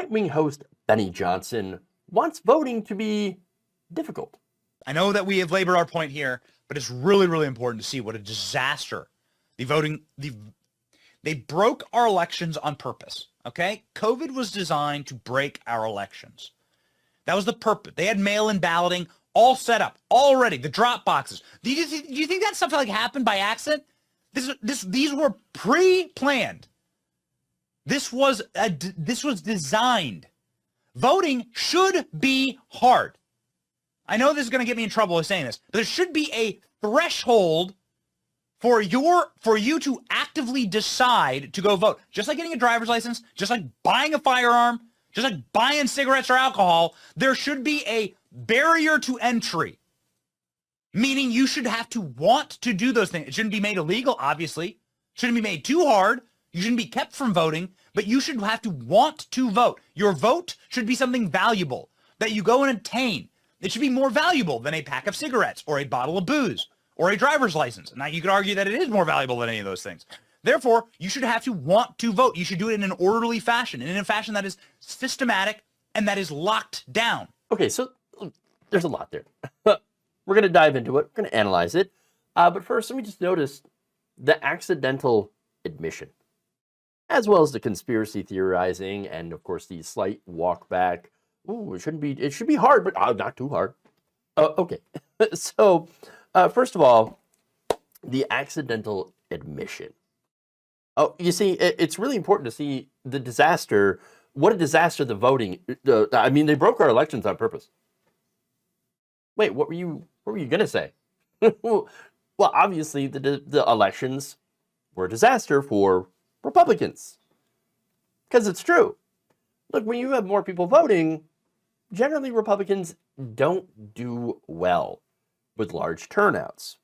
right-wing host Benny Johnson wants voting to be difficult. I know that we have labored our point here, but it's really, really important to see what a disaster they broke our elections on purpose, okay? COVID was designed to break our elections. That was the purpose. They had mail-in balloting all set up already, the drop boxes. Do you think that stuff happened by accident? These were pre-planned. This was designed. Voting should be hard. I know this is going to get me in trouble with saying this, but there should be a threshold for you to actively decide to go vote. Just like getting a driver's license, just like buying a firearm, just like buying cigarettes or alcohol, there should be a barrier to entry. Meaning you should have to want to do those things. It shouldn't be made illegal, obviously. It shouldn't be made too hard. You shouldn't be kept from voting, but you should have to want to vote. Your vote should be something valuable that you go and obtain. It should be more valuable than a pack of cigarettes or a bottle of booze or a driver's license. Now, you could argue that it is more valuable than any of those things. Therefore, you should have to want to vote. You should do it in an orderly fashion, and in a fashion that is systematic and that is locked down. Okay, so there's a lot there. We're going to dive into it. We're going to analyze it. But first, let me just notice the accidental admission, as well as the conspiracy theorizing, and of course the slight walk back. Ooh, it should be hard, but not too hard. Okay, so first of all, the accidental admission. Oh, you see, it's really important to see the disaster. What a disaster the voting. I mean, they broke our elections on purpose. Wait, what were you gonna say? Well, obviously the elections were a disaster for Republicans. Because it's true. Look, when you have more people voting, generally Republicans don't do well with large turnouts.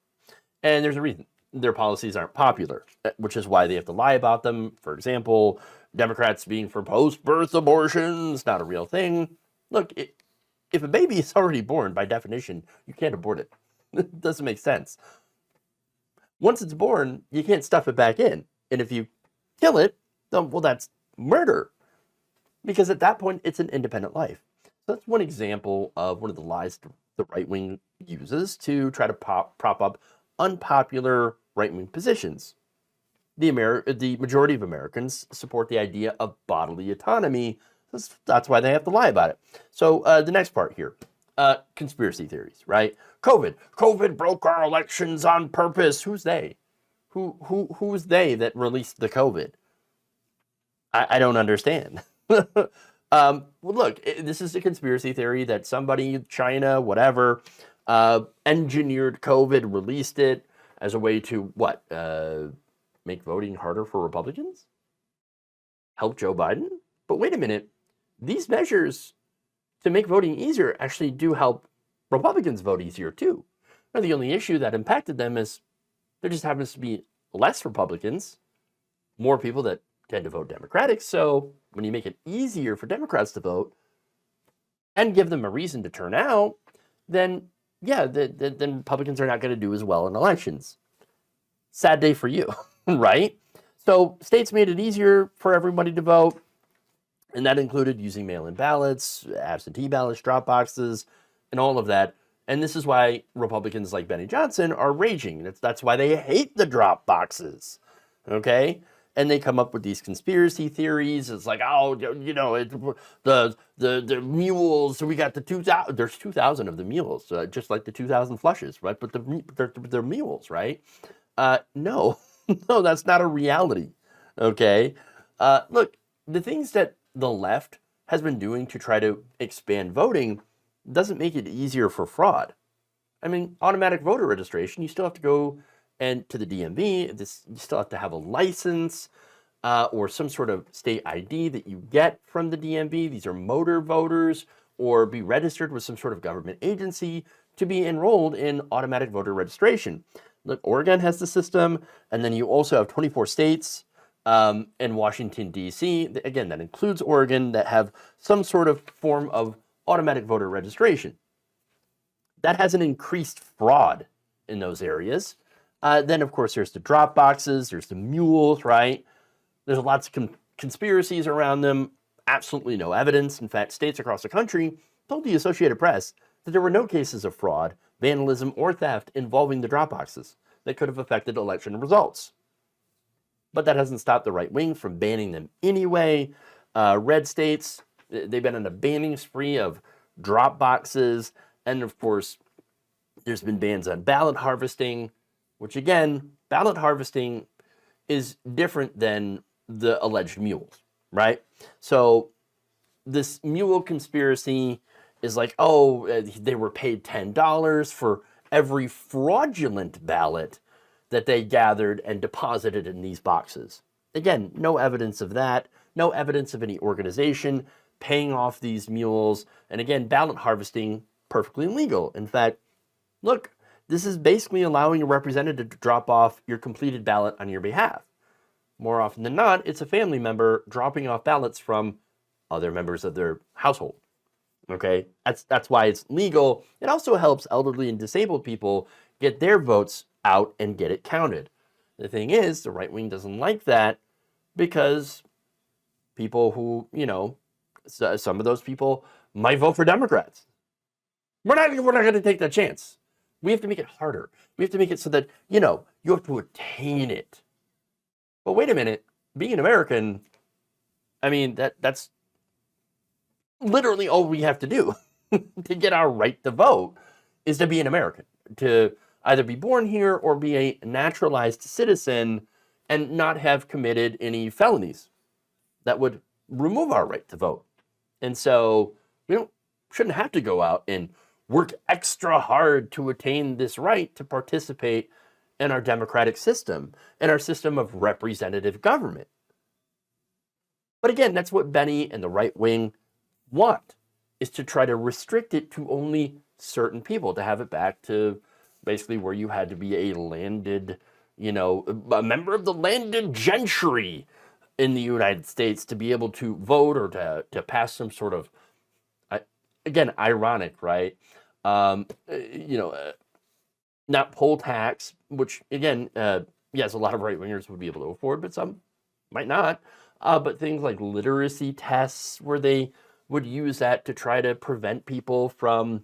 And there's a reason. Their policies aren't popular, which is why they have to lie about them. For example, Democrats being for post-birth abortions, not a real thing. Look, if a baby is already born, by definition, you can't abort it. It doesn't make sense. Once it's born, you can't stuff it back in. And if you kill it, then, well, that's murder. Because at that point, it's an independent life. So that's one example of one of the lies the right wing uses to try to prop up unpopular right-wing positions. The majority of Americans support the idea of bodily autonomy. That's why they have to lie about it. So the next part here, conspiracy theories, right? COVID broke our elections on purpose. Who's they? Who's they that released the COVID? I don't understand. Well, look, this is a conspiracy theory that somebody, China, whatever, engineered COVID, released it as a way to what? Make voting harder for Republicans? Help Joe Biden? But wait a minute. These measures to make voting easier actually do help Republicans vote easier too. Now, the only issue that impacted them is there just happens to be less Republicans, more people that tend to vote Democratic. So when you make it easier for Democrats to vote and give them a reason to turn out, then yeah, then Republicans are not going to do as well in elections. Sad day for you, right? So states made it easier for everybody to vote, and that included using mail-in ballots, absentee ballots, drop boxes, and all of that. And this is why Republicans like Benny Johnson are raging. That's why they hate the drop boxes, okay? And they come up with these conspiracy theories. It's like, oh, you know, the mules. So we got the 2,000. There's 2,000 of the mules, just like the 2,000 flushes, right? But they're mules, right? No, no, that's not a reality. Okay, look, the things that the left has been doing to try to expand voting doesn't make it easier for fraud. I mean, automatic voter registration, you still have to go and to the DMV. You still have to have a license or some sort of state ID that you get from the DMV. These are motor voters, or be registered with some sort of government agency to be enrolled in automatic voter registration. Look, Oregon has the system, and then you also have 24 states and Washington, D.C. Again, that includes Oregon, that have some sort of form of automatic voter registration. That has an increased fraud in those areas. Then, of course, there's the drop boxes, there's the mules, right? There's lots of conspiracies around them. absolutely no evidence. In fact, states across the country told the Associated Press that there were no cases of fraud, vandalism, or theft involving the drop boxes that could have affected election results. But that hasn't stopped the right wing from banning them anyway. Red states, they've been on a banning spree of drop boxes. And of course, there's been bans on ballot harvesting, which again, ballot harvesting is different than the alleged mules, right? So this mule conspiracy is like, oh, they were paid $10 for every fraudulent ballot that they gathered and deposited in these boxes. Again, no evidence of that, no evidence of any organization paying off these mules. And again, ballot harvesting, perfectly legal. In fact, look, this is basically allowing a representative to drop off your completed ballot on your behalf. More often than not, it's a family member dropping off ballots from other members of their household. Okay, that's why it's legal. It also helps elderly and disabled people get their votes out and get it counted. The thing is, the right wing doesn't like that because people who, some of those people might vote for Democrats. We're not going to take that chance. We have to make it harder. We have to make it so that, you have to attain it. But wait a minute, being an American, I mean, that's literally all we have to do to get our right to vote is to be an American, to either be born here or be a naturalized citizen and not have committed any felonies that would remove our right to vote. And so we shouldn't have to go out and work extra hard to attain this right to participate in our democratic system and our system of representative government. But again, that's what Benny and the right wing want, is to try to restrict it to only certain people, to have it back to basically where you had to be a landed, a member of the landed gentry in the United States to be able to vote or to pass some sort of, again, ironic, right? Not poll tax, which again, yes, a lot of right wingers would be able to afford, but some might not. But things like literacy tests, where they would use that to try to prevent people from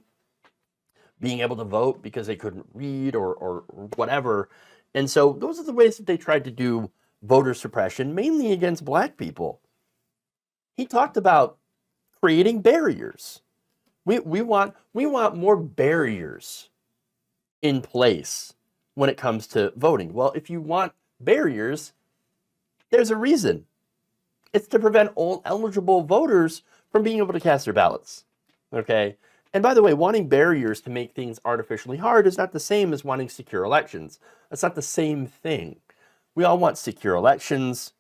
being able to vote because they couldn't read or whatever. And so those are the ways that they tried to do voter suppression, mainly against black people. He talked about creating barriers. We want more barriers in place when it comes to voting. Well, if you want barriers, there's a reason. It's to prevent all eligible voters from being able to cast their ballots. Okay? And by the way, wanting barriers to make things artificially hard is not the same as wanting secure elections. That's not the same thing. We all want secure elections.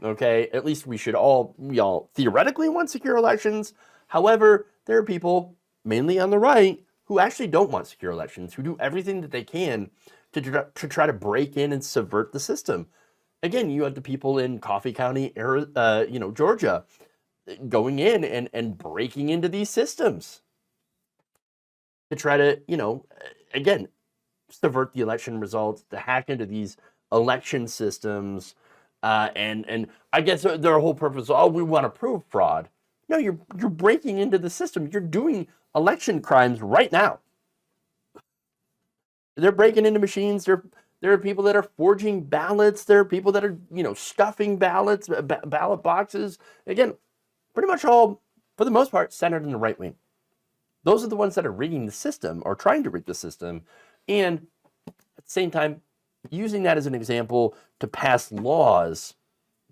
Okay? At least we all theoretically want secure elections. However, there are people, mainly on the right, who actually don't want secure elections, who do everything that they can to try to break in and subvert the system. Again, you had the people in Coffee County, Georgia, going in and breaking into these systems to try to, again, subvert the election results, to hack into these election systems. And I guess their whole purpose, we want to prove fraud. No, you're breaking into the system. You're doing election crimes right now. They're breaking into machines. There are people that are forging ballots. There are people that are, stuffing ballots, ballot boxes. Again, pretty much all, for the most part, centered in the right wing. Those are the ones that are rigging the system or trying to rig the system. And at the same time, using that as an example to pass laws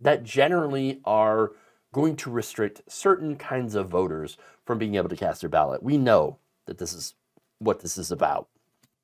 that generally are going to restrict certain kinds of voters from being able to cast their ballot. We know that this is what this is about.